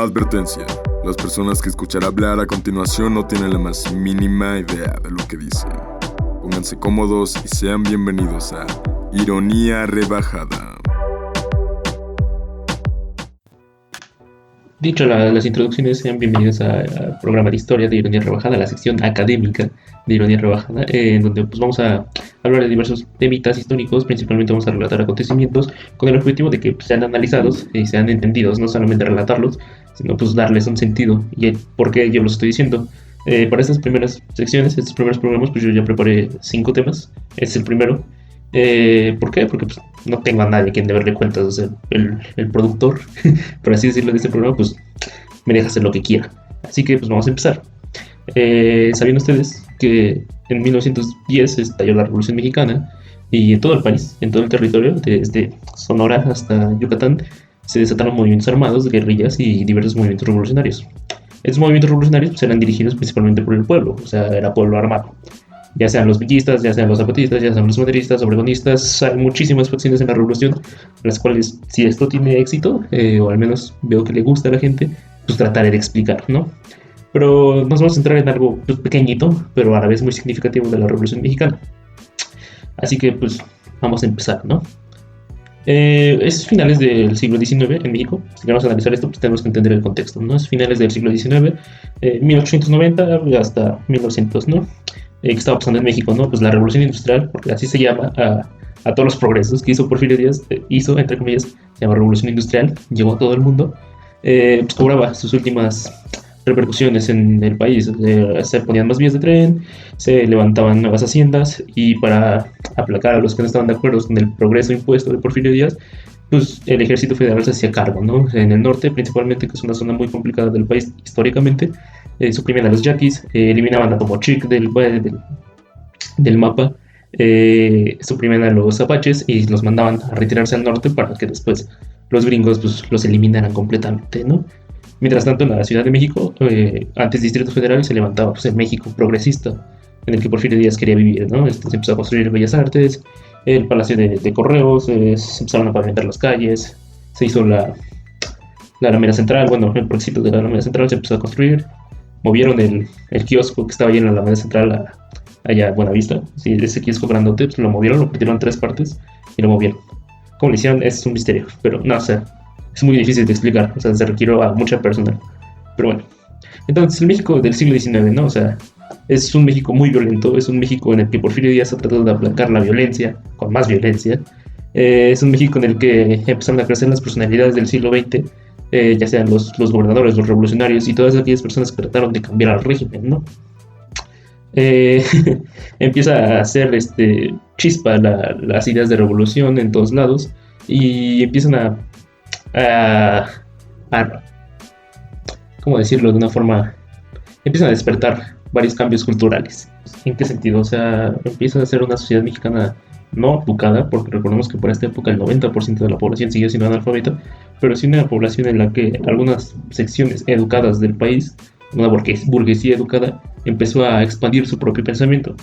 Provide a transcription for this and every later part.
Advertencia. Las personas que escuchará hablar a continuación no tienen la más mínima idea de lo que dicen. Pónganse cómodos y sean bienvenidos a Ironía Rebajada. Dicho las introducciones, sean bienvenidos al programa de historia de Ironía Rebajada, la sección académica de Ironía Rebajada, en donde pues, vamos a hablar de diversos temitas históricos. Principalmente vamos a relatar acontecimientos con el objetivo de que pues, sean analizados y sean entendidos, no solamente relatarlos, sino pues darles un sentido y el por qué yo los estoy diciendo. Para estas primeras secciones, estos primeros programas, pues yo ya preparé 5 temas. Este es el primero. ¿Por qué? Porque pues, no tengo a nadie a quien deberle cuentas. O sea, el productor, por así decirlo, de este programa, pues me deja hacer lo que quiera. Así que pues vamos a empezar. ¿Sabían ustedes que en 1910 estalló la Revolución Mexicana? Y en todo el país, en todo el territorio, desde Sonora hasta Yucatán, se desataron movimientos armados, guerrillas y diversos movimientos revolucionarios. Estos movimientos revolucionarios pues, eran dirigidos principalmente por el pueblo, o sea, era pueblo armado. Ya sean los villistas, ya sean los zapatistas, ya sean los maderistas, obregonistas, hay muchísimas facciones en la revolución, las cuales, si esto tiene éxito, o al menos veo que le gusta a la gente, pues trataré de explicar, ¿no? Pero nos vamos a centrar en algo pues, pequeñito, pero a la vez muy significativo de la Revolución Mexicana. Así que, pues, vamos a empezar, ¿no? Es finales del siglo XIX en México. Si queremos analizar esto, pues tenemos que entender el contexto, ¿no? Es finales del siglo XIX, 1890 hasta 1900, ¿no? ¿Qué estaba pasando en México, no? Pues la revolución industrial, porque así se llama a todos los progresos que hizo Porfirio Díaz, hizo, entre comillas, se llama revolución industrial, llegó a todo el mundo, pues cobraba sus últimas repercusiones en el país. Se ponían más vías de tren, se levantaban nuevas haciendas, y para aplacar a los que no estaban de acuerdo con el progreso impuesto de Porfirio Díaz, pues el ejército federal se hacía cargo, ¿no? En el norte principalmente, que es una zona muy complicada del país históricamente, suprimían a los yaquis, eliminaban a Tomochic del mapa, suprimían a los apaches y los mandaban a retirarse al norte para que después los gringos pues, los eliminaran completamente, ¿no? Mientras tanto, en la Ciudad de México, antes Distrito Federal, se levantaba pues, el México progresista, en el que Porfirio Díaz quería vivir, ¿no? Se empezó a construir Bellas Artes, el Palacio de Correos, se empezaron a pavimentar las calles, se hizo la Alameda Central, bueno, el proyecto de la Alameda Central se empezó a construir, movieron el kiosco que estaba ahí en la Alameda Central allá a Buenavista, sí, ese kiosco grandote, pues lo movieron, lo partieron en 3 partes y lo movieron. ¿Cómo lo hicieron? Es un misterio, pero no, o sea, es muy difícil de explicar, o sea, se requirió a mucha personal. Pero bueno, entonces el México del siglo XIX, ¿no? O sea, es un México muy violento, es un México en el que Porfirio Díaz ha tratado de aplacar la violencia con más violencia. Es un México en el que empezaron a crecer las personalidades del siglo XX, ya sean los gobernadores, los revolucionarios y todas aquellas personas que trataron de cambiar al régimen, ¿no? Empieza a hacer chispa las ideas de revolución en todos lados y empiezan a ¿cómo decirlo de una forma? Empiezan a despertar varios cambios culturales. ¿En qué sentido? O sea, empieza a ser una sociedad mexicana no educada, porque recordemos que por esta época el 90% de la población sigue siendo analfabeta, pero sí una población en la que algunas secciones educadas del país, una burguesía educada, empezó a expandir su propio pensamiento.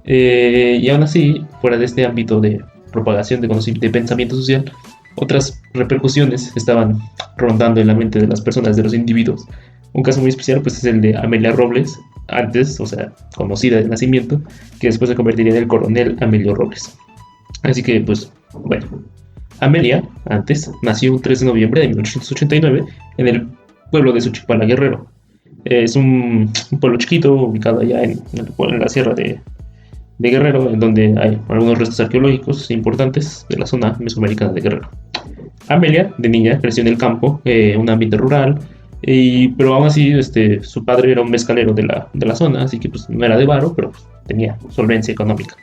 Y aún así, fuera de este ámbito de propagación de pensamiento social, otras repercusiones estaban rondando en la mente de las personas, de los individuos. Un caso muy especial pues es el de Amelia Robles, antes, o sea, conocida de nacimiento, que después se convertiría en el coronel Amelio Robles. Así que, pues, bueno, Amelia, antes, nació un 3 de noviembre de 1889 en el pueblo de Suchipala, Guerrero. Es un pueblo chiquito, ubicado allá en la sierra de Guerrero, en donde hay algunos restos arqueológicos importantes de la zona mesoamericana de Guerrero. Amelia, de niña, creció en el campo, un ambiente rural, pero aún así su padre era un mezcalero de la zona, así que pues, no era de varo, pero pues, tenía solvencia económica.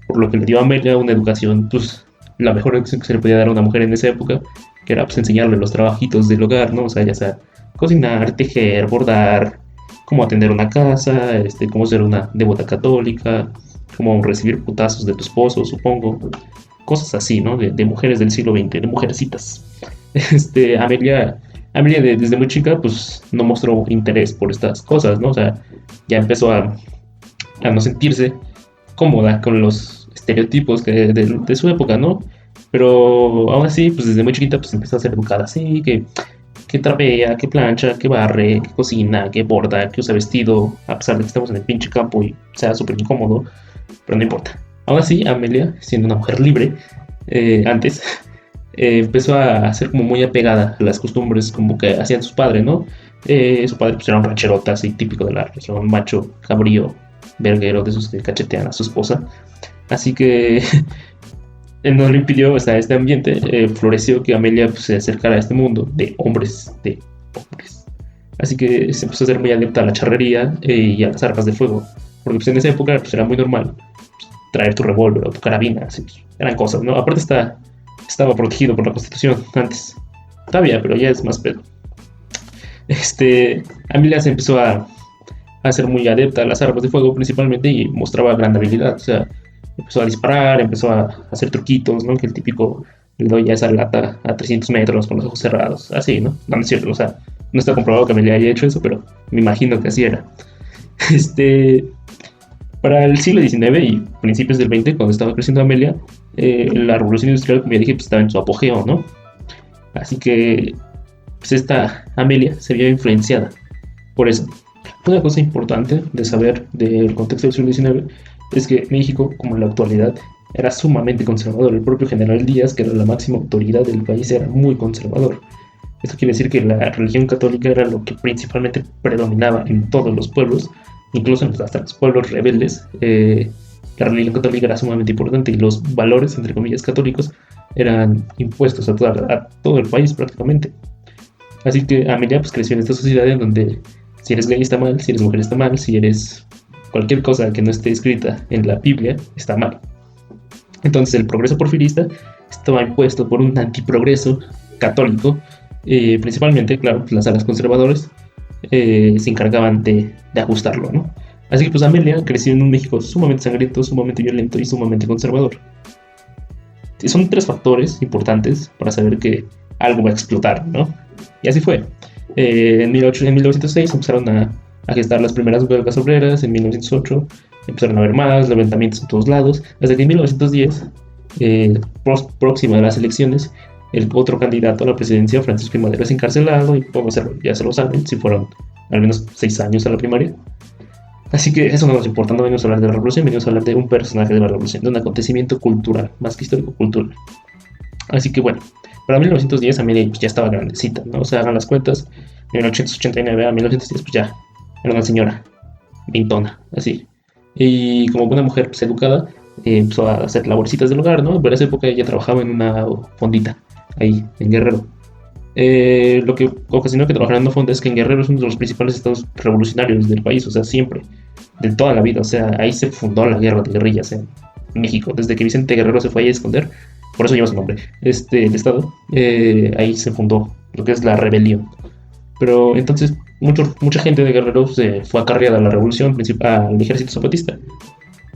Por lo que le dio a Amelia una educación, pues la mejor educación que se le podía dar a una mujer en esa época, que era pues enseñarle los trabajitos del hogar, ¿no? O sea, ya sea cocinar, tejer, bordar, cómo atender una casa, cómo ser una devota católica, cómo recibir putazos de tu esposo, supongo, cosas así, ¿no? De mujeres del siglo XX, de mujercitas. Amelia desde muy chica, pues no mostró interés por estas cosas, ¿no? O sea, ya empezó a no sentirse cómoda con los estereotipos de su época, ¿no? Pero aún así, pues desde muy chiquita, pues empezó a ser educada así, que que trapea, que plancha, que barre, que cocina, que borda, que usa vestido, a pesar de que estamos en el pinche campo y sea súper incómodo, pero no importa. Aún así, Amelia, siendo una mujer libre, antes, empezó a ser como muy apegada a las costumbres como que hacían sus padres, ¿no? Su padre pues, era un rancherota así típico de la región, macho, cabrío, verguero, de esos que cachetean a su esposa. Así que él no le impidió, o sea, este ambiente floreció que Amelia pues, se acercara a este mundo de hombres, de hombres. Así que se empezó a ser muy adepta a la charrería y a las armas de fuego, porque pues, en esa época pues, era muy normal pues, traer tu revólver o tu carabina, así, pues, eran cosas, ¿no? Aparte estaba protegido por la Constitución antes, todavía, pero ya es más pedo. Amelia se empezó a ser muy adepta a las armas de fuego principalmente y mostraba gran habilidad, o sea, empezó a disparar, empezó a hacer truquitos, ¿no? Que el típico le doy a esa lata a 300 metros con los ojos cerrados, así, ¿no? No es cierto, o sea, no está comprobado que Amelia haya hecho eso, pero me imagino que así era. Para el siglo XIX y principios del XX, cuando estaba creciendo Amelia, la revolución industrial, como ya dije, pues estaba en su apogeo, ¿no? Así que, pues esta Amelia se vio influenciada por eso. Una cosa importante de saber del contexto del siglo XIX es que México, como en la actualidad, era sumamente conservador. El propio general Díaz, que era la máxima autoridad del país, era muy conservador. Esto quiere decir que la religión católica era lo que principalmente predominaba en todos los pueblos, incluso hasta los pueblos rebeldes. La religión católica era sumamente importante y los valores, entre comillas, católicos eran impuestos a todo el país prácticamente. Así que Amelia pues, creció en esta sociedad en donde si eres gay está mal, si eres mujer está mal, si eres cualquier cosa que no esté escrita en la Biblia está mal. Entonces el progreso porfirista estaba impuesto por un antiprogreso católico, principalmente, claro, pues las alas conservadoras se encargaban de ajustarlo, ¿no? Así que pues Amelia creció en un México sumamente sangriento, sumamente violento y sumamente conservador. Son 3 factores importantes para saber que algo va a explotar, ¿no? Y así fue. En 1906 empezaron a gestar las primeras huelgas obreras, en 1908 empezaron a haber más levantamientos en todos lados, hasta que en 1910, próximo a las elecciones, el otro candidato a la presidencia, Francisco I. Madero, es encarcelado y ya se lo saben, si fueron al menos 6 años a la primaria. Así que eso no nos importa, no venimos a hablar de la revolución, venimos a hablar de un personaje de la revolución, de un acontecimiento cultural, más que histórico, cultural. Así que bueno, para 1910 Amelia pues, ya estaba grandecita, ¿no? O sea, hagan las cuentas, de 1889 a 1910 pues ya era una señora, vintona, así. Y como buena mujer pues, educada, empezó a hacer laborcitas del hogar, ¿no? Por esa época ella trabajaba en una fondita, ahí, en Guerrero. Lo que ocasionó que trabajara en una fonda es que en Guerrero es uno de los principales estados revolucionarios del país, o sea, siempre, de toda la vida, o sea, ahí se fundó la guerra de guerrillas en México, desde que Vicente Guerrero se fue a esconder, por eso lleva su nombre, el estado, ahí se fundó lo que es la rebelión. Pero entonces mucha gente de Guerrero se fue acarreada a la revolución, al ejército zapatista.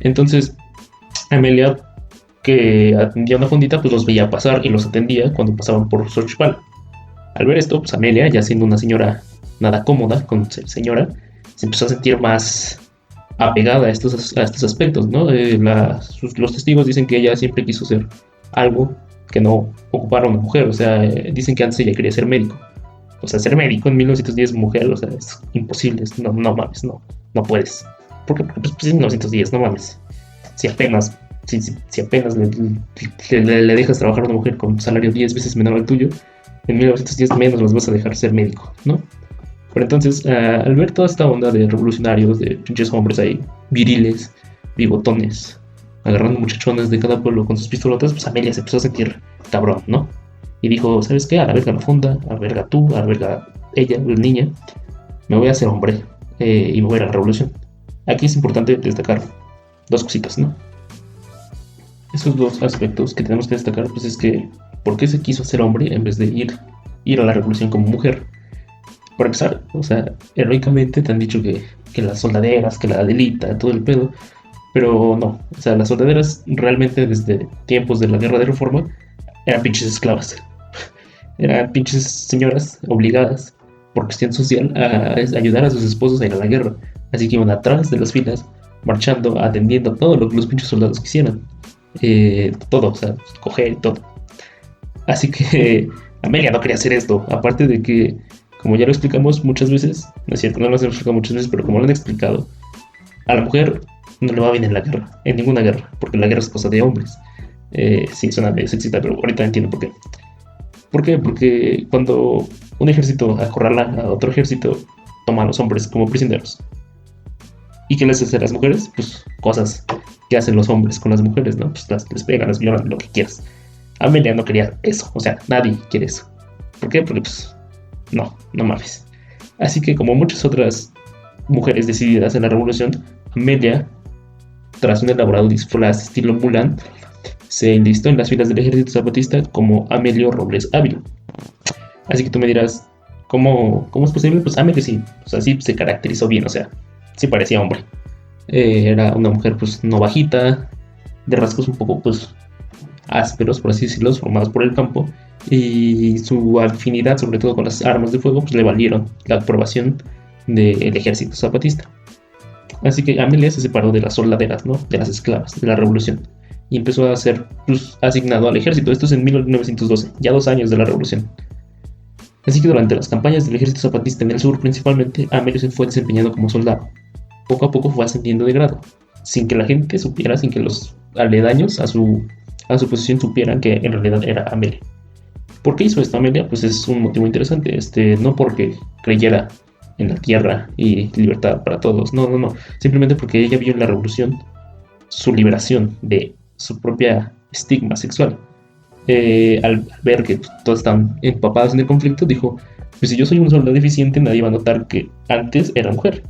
Entonces Amelia, que atendía una fondita, pues los veía pasar y los atendía cuando pasaban por Xochipal. Al ver esto, pues Amelia, ya siendo una señora nada cómoda con ser señora, se empezó a sentir más apegada a estos aspectos, ¿no? Los testigos dicen que ella siempre quiso ser algo que no ocupara una mujer, o sea, dicen que antes ella quería ser médico. O sea, ser médico en 1910 mujer, o sea, es imposible, no mames, no puedes. ¿Por qué? Porque pues en 1910, no mames. Si apenas le dejas trabajar a una mujer con un salario 10 veces menor al tuyo, en 1910 menos los vas a dejar ser médico, ¿no? Pero entonces, al ver toda esta onda de revolucionarios, de pinches hombres ahí, viriles, bigotones, agarrando muchachones de cada pueblo con sus pistolotas, pues Amelia se empezó a sentir cabrón, ¿no? Y dijo, ¿sabes qué? A la verga la fonda, a la verga tú, a la verga ella, la niña, me voy a hacer hombre y me voy a la revolución. Aquí es importante destacar 2 cositas, ¿no? Esos 2 aspectos que tenemos que destacar, pues es que, ¿por qué se quiso hacer hombre en vez de ir a la revolución como mujer? Para empezar, o sea, heroicamente te han dicho que las soldaderas, que la Adelita, todo el pedo, pero no, o sea, las soldaderas realmente desde tiempos de la guerra de reforma eran pinches esclavas, eran pinches señoras obligadas por cuestión social a ayudar a sus esposos a ir a la guerra, así que iban atrás de las filas, marchando, atendiendo todo lo que los pinches soldados quisieran, todo, o sea, coger y todo. Así que Amelia no quería hacer esto, aparte de que como ya lo explicamos muchas veces, no es cierto, no lo hemos explicado muchas veces, pero como lo han explicado, a la mujer no le va bien en la guerra, en ninguna guerra, porque la guerra es cosa de hombres. Sí, suena medio sexista, pero ahorita entiendo por qué. ¿Por qué? Porque cuando un ejército acorrala a otro ejército, toma a los hombres como prisioneros. ¿Y qué les hace a las mujeres? Pues cosas que hacen los hombres con las mujeres, ¿no? Pues les pegan, las violan, lo que quieras. Amelia no quería eso, o sea, nadie quiere eso. ¿Por qué? Porque pues no mames. Así que como muchas otras mujeres decididas en la revolución, Amelia, tras un elaborado disfraz estilo Mulan, se enlistó en las filas del ejército zapatista como Amelio Robles Ávila. Así que tú me dirás, ¿cómo es posible? Pues Amelio sí, o sea, sí se caracterizó bien, o sea, sí parecía hombre. Era una mujer pues no bajita, de rasgos un poco pues ásperos, por así decirlo, formados por el campo, y su afinidad sobre todo con las armas de fuego pues le valieron la aprobación del ejército zapatista. Así que Amelia se separó de las soldaderas, ¿no? De las esclavas de la revolución, y empezó a ser pues, asignado al ejército. Esto es en 1912, ya 2 años de la revolución. Así que durante las campañas del ejército zapatista en el sur principalmente, Amelio se fue desempeñando como soldado. Poco a poco fue ascendiendo de grado, sin que la gente supiera, sin que los aledaños a su posición supieran que en realidad era Amelia. ¿Por qué hizo esto Amelia? Pues es un motivo interesante, no porque creyera en la tierra y libertad para todos, no, simplemente porque ella vio en la revolución su liberación de su propia estigma sexual. Al ver que todos están empapados en el conflicto, dijo, pues si yo soy un soldado eficiente, nadie va a notar que antes era mujer.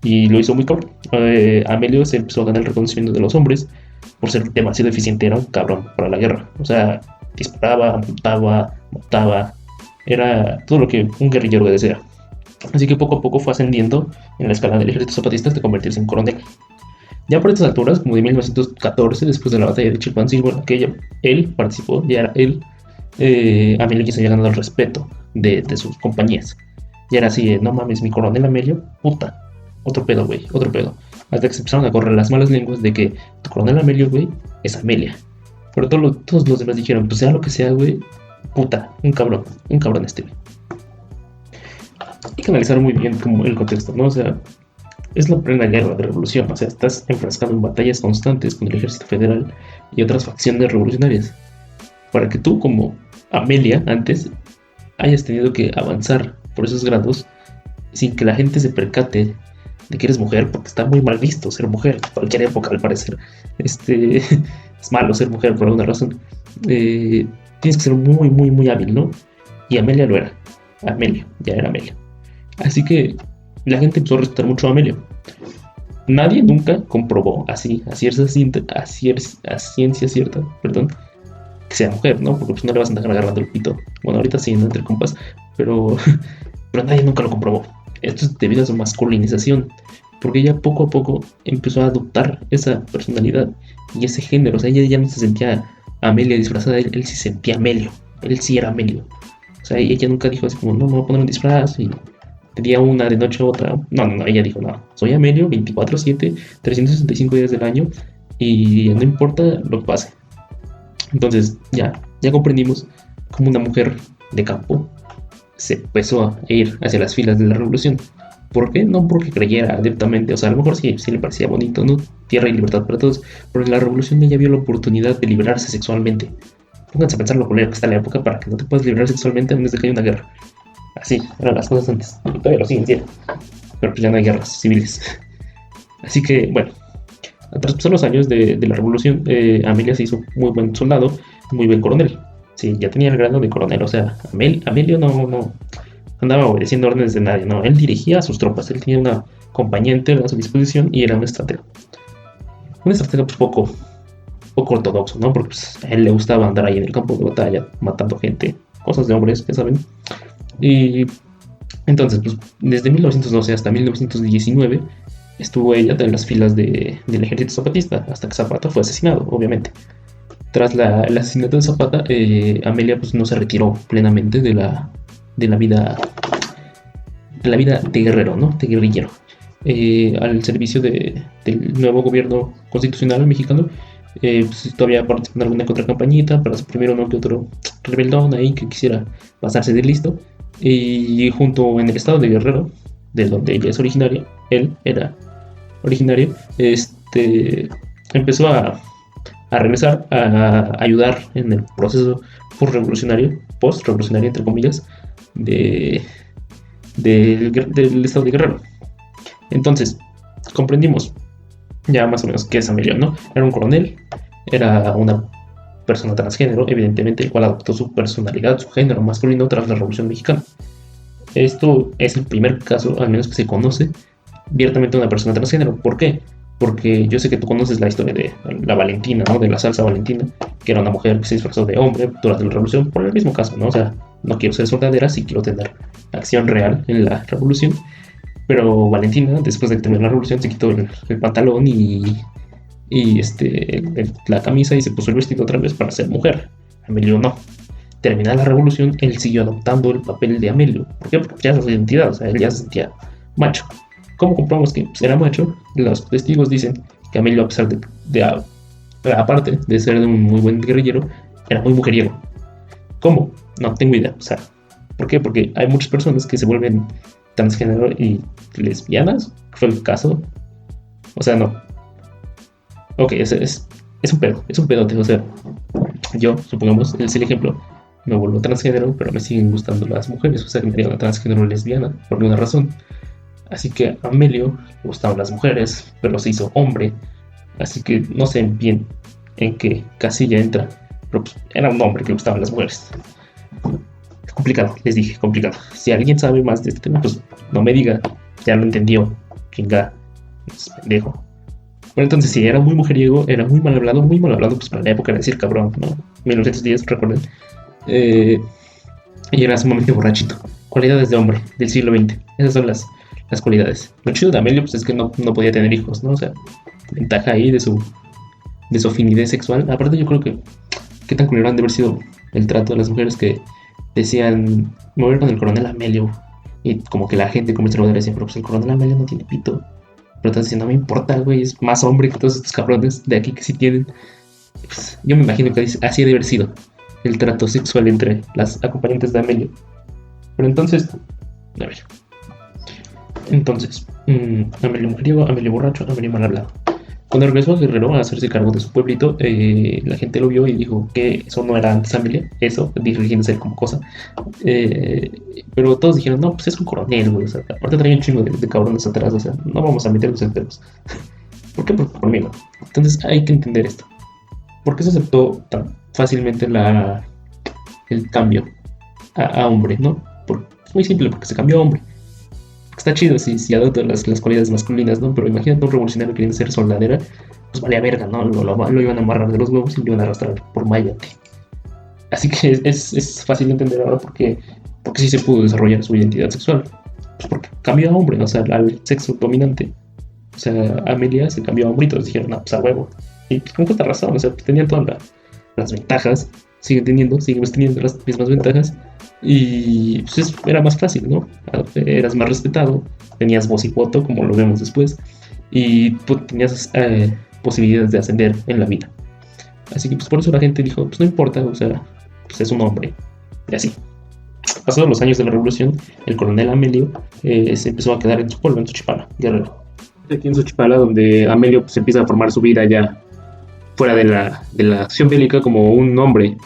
Y lo hizo muy cabrón. Amelio se empezó a ganar el reconocimiento de los hombres por ser demasiado eficiente. Era un cabrón para la guerra. O sea, disparaba, mataba. Era todo lo que un guerrillero desea. Así que poco a poco fue ascendiendo en la escala del ejército zapatista hasta convertirse en coronel. Ya por estas alturas, como de 1914, después de la batalla de Chilpancingo, en la que él participó, ya era él, Amelio ya se había ganado el respeto de sus compañías. Ya era así, no mames, mi coronel Amelio, puta, otro pedo, güey, otro pedo. Hasta que se empezaron a correr las malas lenguas de que tu coronel Amelio, güey, es Amelia. Pero todos los demás dijeron, pues sea lo que sea, güey, puta, un cabrón este, güey. Hay que analizar muy bien como el contexto, ¿no? O sea, es la plena guerra de revolución, o sea, estás enfrascado en batallas constantes con el ejército federal y otras facciones revolucionarias. Para que tú, como Amelia, antes, hayas tenido que avanzar por esos grados sin que la gente se percate de que eres mujer, porque está muy mal visto ser mujer, en cualquier época al parecer. Es malo ser mujer por alguna razón. Tienes que ser muy hábil, ¿no? Y Amelia lo era. Amelio, ya era Amelio. Así que la gente empezó a respetar mucho a Amelio. Nadie nunca comprobó así, a ciencia cierta, que sea mujer, ¿no? Porque pues no le vas a andar agarrando el pito. Bueno, ahorita sí, ¿no? Entre compas, pero nadie nunca lo comprobó. Esto es debido a su masculinización, porque ella poco a poco empezó a adoptar esa personalidad y ese género. O sea, ella ya no se sentía Amelia disfrazada, él sí sentía Amelio, él sí era Amelio. O sea, ella nunca dijo así como, no, me voy a poner un disfraz y de día una, de noche otra. No, ella dijo, no, soy Amelio 24/7, 365 días del año y no importa lo que pase. Entonces ya comprendimos cómo una mujer de campo se empezó a ir hacia las filas de la revolución. ¿Por qué? No porque creyera adeptamente, o sea, a lo mejor sí le parecía bonito, ¿no? Tierra y libertad para todos, pero en la revolución ella vio la oportunidad de liberarse sexualmente. Pónganse a pensar lo culero que está la época para que no te puedas liberar sexualmente a menos de que haya una guerra. Así eran las cosas antes, y todavía lo siguen siendo, pero pues ya no hay guerras civiles. Así que, bueno, tras pasar los años de la revolución, Amelia se hizo muy buen soldado, muy buen coronel. Sí, ya tenía el grado de coronel, o sea, Amelio no andaba obedeciendo órdenes de nadie, no, él dirigía a sus tropas, él tenía una compañía entera a su disposición y era un estratega. Un estratega pues poco ortodoxo, ¿no? Porque pues, a él le gustaba andar ahí en el campo de batalla, matando gente, cosas de hombres, ya saben. Y entonces, pues, desde 1912 hasta 1919 estuvo ella en las filas del ejército zapatista, hasta que Zapata fue asesinado, obviamente. Tras el asesinato de Zapata, Amelia pues, no se retiró plenamente de la vida de guerrero, ¿no? De guerrillero. Al servicio del nuevo gobierno constitucional mexicano, pues, todavía participó en alguna que otra campañita para suprimir uno que otro rebeldón ahí que quisiera pasarse de listo. Y junto en el estado de Guerrero, de donde ella es originaria, él era originario, empezó a regresar a ayudar en el proceso post-revolucionario entre comillas, del estado de Guerrero. Entonces, comprendimos ya más o menos qué es Amelio, ¿no? Era un coronel, era una persona transgénero, evidentemente, el cual adoptó su personalidad, su género masculino tras la Revolución Mexicana. Esto es el primer caso, al menos que se conoce, abiertamente de una persona transgénero. ¿Por qué? Porque yo sé que tú conoces la historia de la Valentina, ¿no? De la salsa Valentina, que era una mujer que se disfrazó de hombre durante la Revolución, por el mismo caso, ¿no? O sea, no quiero ser soldadera, sí quiero tener acción real en la Revolución. Pero Valentina, después de terminar la Revolución, se quitó el pantalón y la camisa y se puso el vestido otra vez para ser mujer. Amelio no. Terminada la Revolución, él siguió adoptando el papel de Amelio. ¿Por qué? Porque ya era su identidad, o sea, él ya se sentía macho. ¿Cómo comprobamos que pues, era macho? Los testigos dicen que Amelio, a pesar aparte de ser un muy buen guerrillero, era muy mujeriego. ¿Cómo? No tengo idea. O sea, ¿por qué? Porque hay muchas personas que se vuelven transgénero y lesbianas. ¿Fue el caso? O sea, no. Ok, es un pedote. O sea, yo, supongamos, es el ejemplo, me vuelvo transgénero, pero me siguen gustando las mujeres. O sea, que me haría una transgénero lesbiana, por ninguna razón. Así que a Amelio le gustaban las mujeres, pero se hizo hombre. Así que no sé bien en qué casilla entra. Pero pues, era un hombre que le gustaban las mujeres. Es complicado, les dije, complicado. Si alguien sabe más de este tema, pues no me diga. Ya lo entendió. Chinga. Es pendejo. Bueno, entonces sí, era muy mujeriego, era muy mal hablado, pues para la época era decir cabrón, ¿no? 1910, recuerden. Y era sumamente borrachito. Cualidades de hombre del siglo XX. Esas son las cualidades. Lo chido de Amelio pues es que no podía tener hijos, ¿no? O sea, ventaja ahí de su afinidad sexual. Aparte yo creo que qué tan culero han de haber sido el trato de las mujeres que decían, me voy a ir con el coronel Amelio. Y como que la gente conservadora decía, pero pues el coronel Amelio no tiene pito. Pero estás diciendo, no me importa, güey, es más hombre que todos estos cabrones de aquí que sí tienen. Pues, yo me imagino que así debe haber sido el trato sexual entre las acompañantes de Amelio. Pero entonces, a ver. Amelio mujeriego, Amelio borracho, Amelio mal hablado. Cuando regresó a Guerrero a hacerse cargo de su pueblito, la gente lo vio y dijo que eso no era antes Amelia, eso, dirigiéndose como cosa. Pero todos dijeron, no, pues es un coronel, güey, o sea, aparte trae un chingo de cabrones atrás, o sea, no vamos a meternos en pedos. ¿Por qué? Porque por miedo. Entonces hay que entender esto. ¿Por qué se aceptó tan fácilmente el cambio a hombre, no? Es muy simple, porque se cambió a hombre. Está chido si adopta las cualidades masculinas, ¿no? Pero imagínate un revolucionario queriendo ser soldadera, pues valía verga, ¿no? Lo iban a amarrar de los huevos y lo iban a arrastrar por mayate. Así que es fácil de entender ahora porque sí se pudo desarrollar su identidad sexual. Pues porque cambió a hombre, ¿no? O sea, al sexo dominante. O sea, Amelia se cambió a hombre y todos dijeron, pues a huevo. Y pues con justa razón, o sea, tenían todas las ventajas, seguimos teniendo las mismas ventajas. Y pues era más fácil, ¿no? Eras más respetado, tenías voz y voto, como lo vemos después, y pues, tenías posibilidades de ascender en la vida. Así que pues por eso la gente dijo, pues no importa, o sea, pues es un hombre, y así. Pasados los años de la revolución, el coronel Amelio se empezó a quedar en su pueblo, en Xochipala, Guerrero. Aquí en Xochipala, donde Amelio pues empieza a formar su vida ya fuera de la acción bélica como un hombre.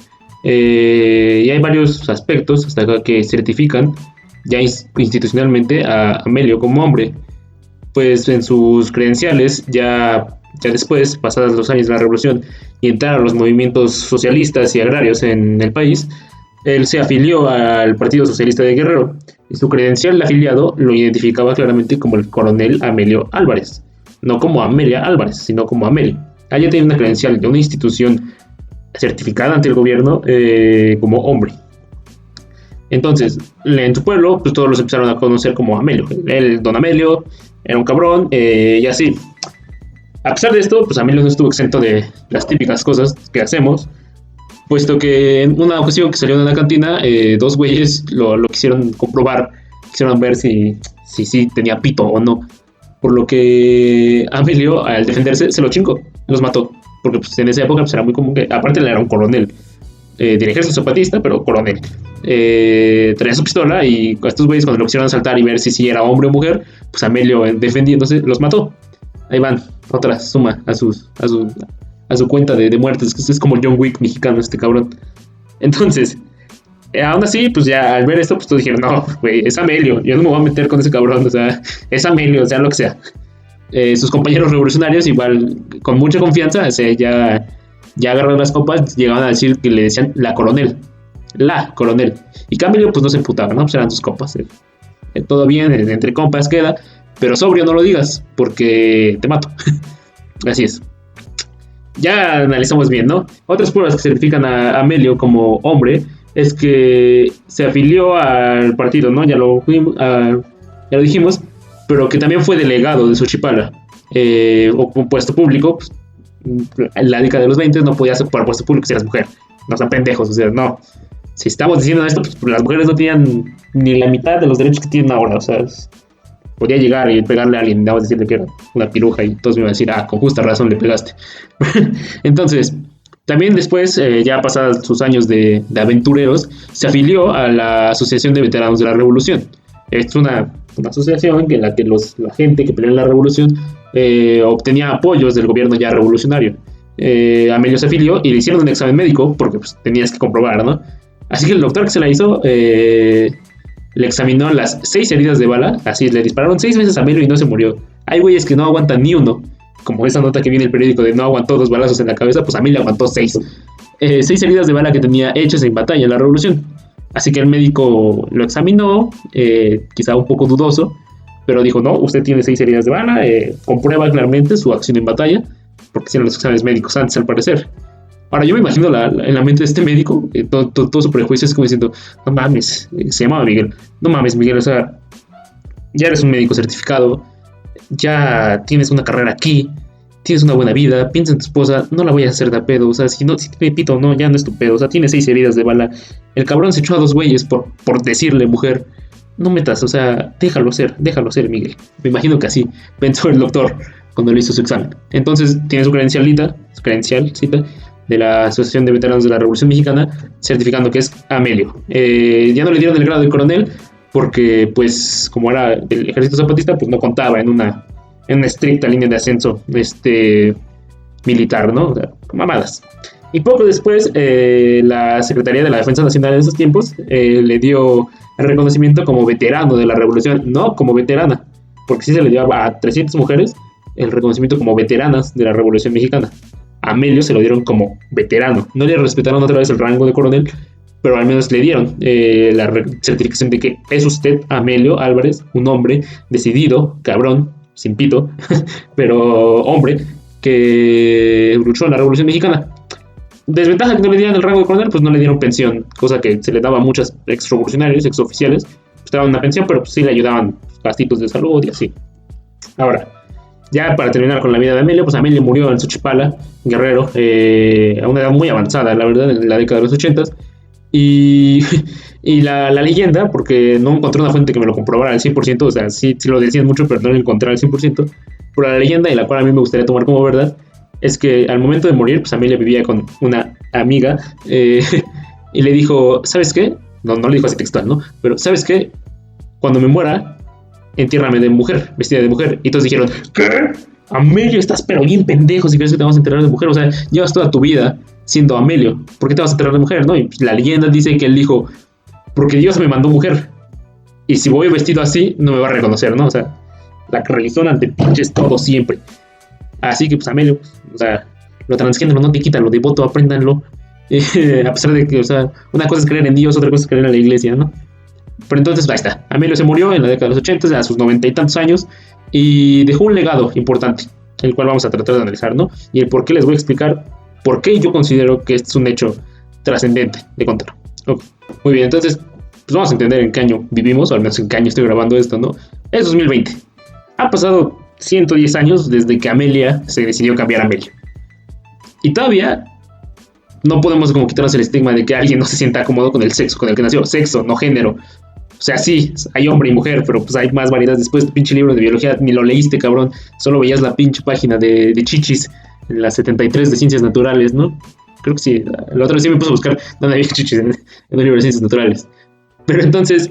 Y hay varios aspectos hasta acá que certifican ya institucionalmente a Amelio como hombre. Pues en sus credenciales, ya después, pasados los años de la revolución y entraron los movimientos socialistas y agrarios en el país, él se afilió al Partido Socialista de Guerrero y su credencial de afiliado lo identificaba claramente como el coronel Amelio Álvarez, no como Amelia Álvarez, sino como Amelio. Allá tiene una credencial de una institución certificada ante el gobierno como hombre. Entonces, en su pueblo, pues todos los empezaron a conocer como Amelio. El don Amelio era un cabrón y así. A pesar de esto, pues Amelio no estuvo exento de las típicas cosas que hacemos, puesto que en una ocasión que salió de una cantina, dos güeyes lo quisieron comprobar, quisieron ver si tenía pito o no. Por lo que Amelio, al defenderse, se lo chingó, los mató. porque pues en esa época pues era muy común que, aparte él era un coronel del ejército zapatista, pero coronel. Traía su pistola y a estos güeyes cuando lo quisieron asaltar y ver si era hombre o mujer, pues Amelio defendiéndose los mató. Ahí van, otra suma a su cuenta de muertes, que es como John Wick mexicano este cabrón. Entonces, aún así, pues ya al ver esto, pues todos dijeron, no, güey, es Amelio, yo no me voy a meter con ese cabrón, o sea, es Amelio, o sea, lo que sea. Sus compañeros revolucionarios, igual, con mucha confianza, o sea, ya agarraron las copas, llegaban a decir que le decían la coronel. Y Camilo, pues no se emputaba, ¿no? Pues eran sus copas. Todo bien, entre compas queda, pero sobrio no lo digas, porque te mato. Así es. Ya analizamos bien, ¿no? Otras pruebas que certifican a Amelio como hombre es que se afilió al partido, ¿no? Ya lo dijimos, pero que también fue delegado de Xochipala, o un puesto público. Pues, en la década de los 20 no podías ocupar puesto público si eras mujer. No sean pendejos, o sea, no. Si estamos diciendo esto, pues las mujeres no tenían ni la mitad de los derechos que tienen ahora, o sea, podía llegar y pegarle a alguien, debas decirle que era una piruja y todos me iban a decir, con justa razón le pegaste. Entonces, también después, ya pasados sus años de aventureros, se afilió a la Asociación de Veteranos de la Revolución. Es una asociación en la que la gente que peleó en la revolución obtenía apoyos del gobierno ya revolucionario. Amelio se afilió y le hicieron un examen médico porque pues, tenías que comprobar, ¿no? Así que el doctor que se la hizo le examinó las 6 heridas de bala, así le dispararon 6 veces a Amelio y no se murió. Hay güeyes que no aguantan ni uno, como esa nota que viene en el periódico de no aguantó 2 balazos en la cabeza, pues Amelio aguantó 6. 6 heridas de bala que tenía hechas en batalla en la revolución. Así que el médico lo examinó, quizá un poco dudoso, pero dijo, no, usted tiene 6 heridas de bala, comprueba claramente su acción en batalla, porque hicieron los exámenes médicos antes al parecer. Ahora yo me imagino en la mente de este médico, todo su prejuicio es como diciendo, no mames, se llamaba Miguel, no mames Miguel, o sea, ya eres un médico certificado, ya tienes una carrera aquí, tienes una buena vida, piensa en tu esposa, no la voy a hacer de pedo, o sea, si te pito, no, ya no es tu pedo, o sea, tiene 6 heridas de bala, el cabrón se echó a 2 güeyes por decirle mujer, no metas, o sea, déjalo ser, Miguel. Me imagino que así pensó el doctor cuando le hizo su examen. Entonces tiene su credencialcita de la Asociación de Veteranos de la Revolución Mexicana, certificando que es Amelio. Ya no le dieron el grado de coronel porque, pues, como era del ejército zapatista, pues no contaba en una estricta línea de ascenso militar, ¿no? O sea, mamadas. Y poco después, la Secretaría de la Defensa Nacional en esos tiempos le dio el reconocimiento como veterano de la revolución, no como veterana, porque sí se le dio a 300 mujeres el reconocimiento como veteranas de la Revolución Mexicana. A Amelio se lo dieron como veterano. No le respetaron otra vez el rango de coronel, pero al menos le dieron la certificación de que es usted, Amelio Álvarez, un hombre decidido, cabrón, sin pito, pero hombre, que luchó en la Revolución Mexicana. Desventaja que no le dieran el rango de coronel, pues no le dieron pensión, cosa que se le daba a muchos exrevolucionarios, exoficiales, pues te daban una pensión, pero pues sí le ayudaban gastitos de salud y así. Ahora, ya para terminar con la vida de Amelio, pues Amelio murió en Xochipala, Guerrero, a una edad muy avanzada, la verdad, en la década de los 80s. Y la leyenda, porque no encontré una fuente que me lo comprobara al 100%, o sea, sí lo decían mucho, pero no lo encontré al 100%, pero la leyenda, y la cual a mí me gustaría tomar como verdad, es que al momento de morir, pues Amelio vivía con una amiga, y le dijo, ¿sabes qué? No le dijo así textual, ¿no? Pero, ¿sabes qué? Cuando me muera, entiérrame de mujer, vestida de mujer. Y todos dijeron, ¿qué? Amelio, estás pero bien pendejo si crees que te vas a enterrar de mujer. O sea, llevas toda tu vida siendo Amelio, ¿por qué te vas a enterrar de mujer? ¿No? Y la leyenda dice que él dijo, porque Dios me mandó mujer, y si voy vestido así, no me va a reconocer, ¿no? O sea, la religión ante pinches todo siempre. Así que pues Amelio, o sea, lo transgénero no te quita, lo devoto, apréndanlo. A pesar de que, o sea, una cosa es creer en Dios, otra cosa es creer en la iglesia, ¿no? Pero entonces, ahí está. Amelio se murió en la década de los 80, a sus 90 y tantos años, y dejó un legado importante, el cual vamos a tratar de analizar, ¿no? Y el por qué les voy a explicar por qué yo considero que este es un hecho trascendente de contar. Okay. Muy bien, entonces, pues vamos a entender en qué año vivimos, o al menos en qué año estoy grabando esto, ¿no? Es 2020. Han pasado 110 años desde que Amelia se decidió cambiar a Amelio. Y todavía no podemos como quitarnos el estigma de que alguien no se sienta cómodo con el sexo con el que nació. Sexo, no género. O sea, sí, hay hombre y mujer, pero pues hay más variedades. Después tu pinche libro de biología ni lo leíste, cabrón. Solo veías la pinche página de chichis. en la 73 de Ciencias Naturales, ¿no? Creo que sí, la otra vez sí me puse a buscar dónde había chichis en el libro de Ciencias Naturales. Pero entonces,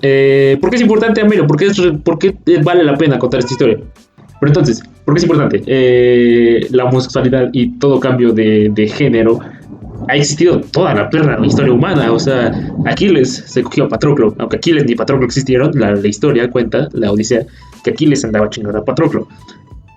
¿por qué es importante Amelio? ¿Por qué vale la pena contar esta historia? Pero entonces, ¿por qué es importante? La homosexualidad y todo cambio de género ha existido toda la historia humana. O sea, Aquiles se cogió a Patroclo, aunque Aquiles ni Patroclo existieron, la historia cuenta, la Odisea, que Aquiles andaba chingando a Patroclo.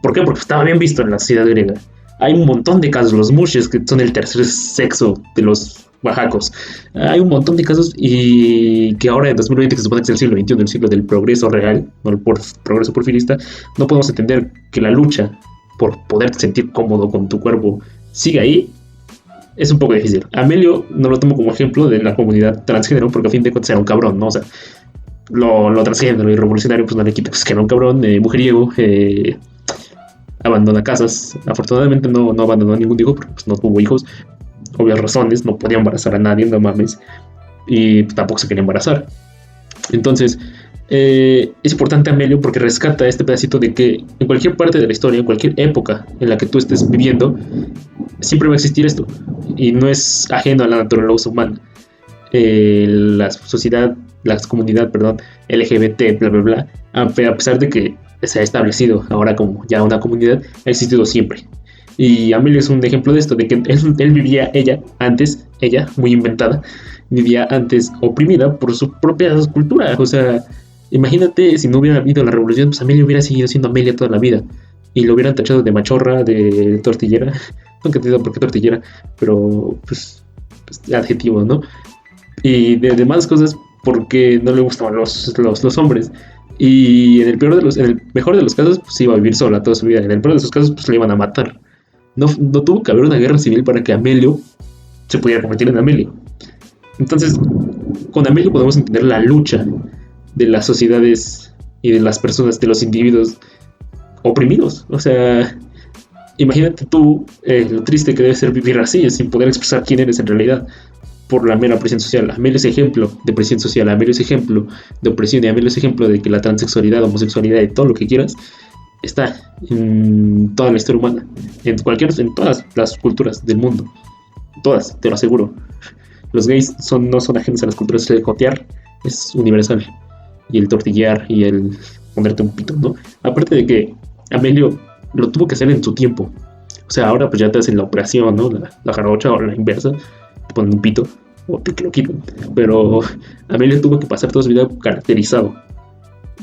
¿Por qué? Porque estaba bien visto en la sociedad griega. Hay un montón de casos, los mushes, que son el tercer sexo de los oaxacos. Hay un montón de casos y que ahora en 2020, que se supone que es el siglo XXI, el siglo del progreso real, no el progreso porfirista, no podemos entender que la lucha por poderte sentir cómodo con tu cuerpo siga ahí. Es un poco difícil. Amelio no lo tomo como ejemplo de la comunidad transgénero, porque a fin de cuentas era un cabrón, ¿no? O sea, lo transgénero y revolucionario, pues no le quita, pues que era un cabrón, mujeriego, abandona casas. Afortunadamente no abandonó a ningún hijo, porque pues, no tuvo hijos. Obvias razones, no podía embarazar a nadie, no mames. Y pues, tampoco se quería embarazar. Entonces, es importante Amelio porque rescata este pedacito de que en cualquier parte de la historia, en cualquier época en la que tú estés viviendo, siempre va a existir esto. Y no es ajeno a la naturaleza humana. La sociedad, la comunidad, LGBT, bla, bla, bla, a pesar de que se ha establecido ahora como ya una comunidad, ha existido siempre. Y Amelio es un ejemplo de esto, de que él vivía, ella, muy inventada, vivía antes oprimida por su propia cultura. O sea, imagínate si no hubiera habido la revolución, pues Amelio hubiera seguido siendo Amelia toda la vida. Y lo hubieran tachado de machorra, de tortillera. Nunca entiendo por qué tortillera, pero pues adjetivo, ¿no? Y de demás cosas porque no le gustaban los hombres. Y en el mejor de los casos, pues iba a vivir sola toda su vida. En el peor de esos casos, pues le iban a matar. No tuvo que haber una guerra civil para que Amelio se pudiera convertir en Amelio. Entonces, con Amelio podemos entender la lucha de las sociedades y de las personas, de los individuos oprimidos. O sea, imagínate tú lo triste que debe ser vivir así, sin poder expresar quién eres en realidad, por la mera presión social. Amelio es ejemplo de presión social, Amelio es ejemplo de opresión, y Amelio es ejemplo de que la transexualidad, homosexualidad y todo lo que quieras está en toda la historia humana, en todas las culturas del mundo, todas, te lo aseguro. Los gays no son ajenos a las culturas. El cotear es universal, y el tortillear y el ponerte un pito, ¿no? Aparte de que Amelio lo tuvo que hacer en su tiempo. O sea, ahora pues ya te hacen la operación, ¿no? La jarocha o la inversa, te ponen un pito o te lo quitan. Pero Amelio tuvo que pasar toda su vida caracterizado,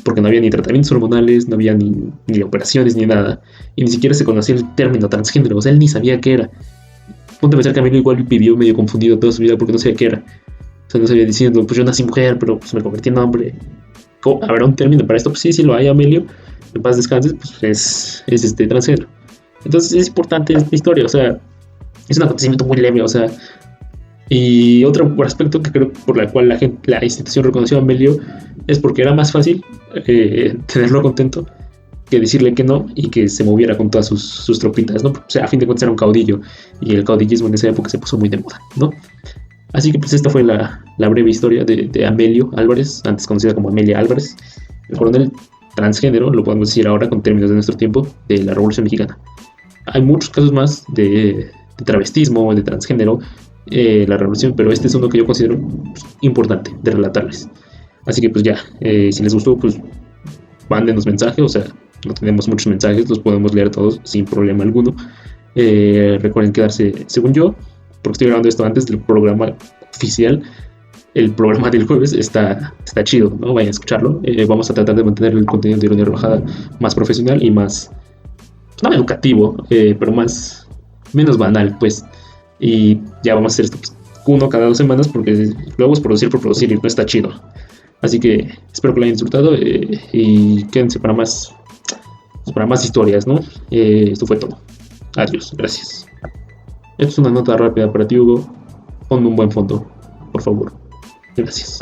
porque no había ni tratamientos hormonales, no había ni operaciones ni nada, y ni siquiera se conocía el término transgénero. O sea, él ni sabía qué era. Ponte a pensar que Amelio igual vivió medio confundido toda su vida porque no sabía qué era. O sea, no sabía diciendo, pues yo nací mujer, pero pues me convertí en hombre. ¿Habrá un término para esto? Pues sí lo hay, Amelio. En paz descanses, pues es transgénero. Entonces es importante esta historia, o sea, es un acontecimiento muy leve, o sea. Y otro aspecto que creo por la cual la institución reconoció a Amelio es porque era más fácil tenerlo contento que decirle que no y que se moviera con todas sus tropitas, ¿no? O sea, a fin de cuentas era un caudillo, y el caudillismo en esa época se puso muy de moda, ¿no? Así que pues esta fue la breve historia de Amelio Álvarez, antes conocida como Amelia Álvarez, el coronel transgénero, lo podemos decir ahora con términos de nuestro tiempo, de la Revolución Mexicana. Hay muchos casos más de travestismo, de transgénero, la revolución, pero este es uno que yo considero importante de relatarles. Así que pues ya, si les gustó, pues mándenos mensajes, o sea, no tenemos muchos mensajes, los podemos leer todos sin problema alguno. Recuerden quedarse, según yo, porque estoy grabando esto antes del programa oficial, el programa del jueves está chido, ¿no? Vayan a escucharlo. Vamos a tratar de mantener el contenido de Ironía Rebajada más profesional y más, pues, no educativo, pero menos banal, pues. Y ya vamos a hacer esto pues, uno cada 2 semanas, porque luego es producir por producir y no está chido. Así que espero que lo hayan disfrutado, y quédense para más historias, ¿no? Esto fue todo. Adiós, gracias. Esto es una nota rápida para ti, Hugo. Ponme un buen fondo, por favor. Gracias.